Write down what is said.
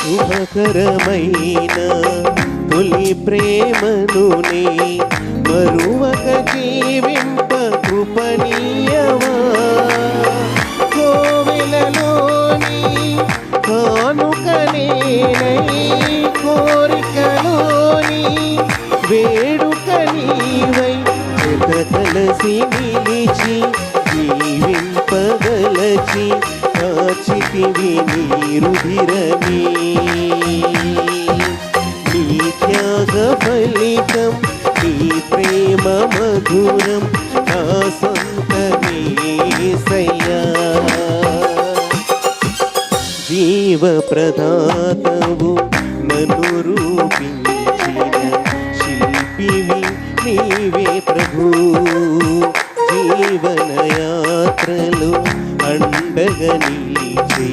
శుభకరమైన తొలి ప్రేమనునే మరువక జీవింప కృపణీయమా. కోవెలలోని కానుకనేనై కోరికలోని వేడుక నీవై కలసి నిలిచి జీవింపగలచి కాచితివి నీ రుధిరమే. నీ త్యాగ ఫలితం నీ ప్రేమ మధురం నా సొంతమే యేసయ్యా. జీవ ప్రదాతవు నన్ను రూపించిన శిల్పివి నీవే ప్రభు. జీవన యాత్రలు అండగా నిలిచే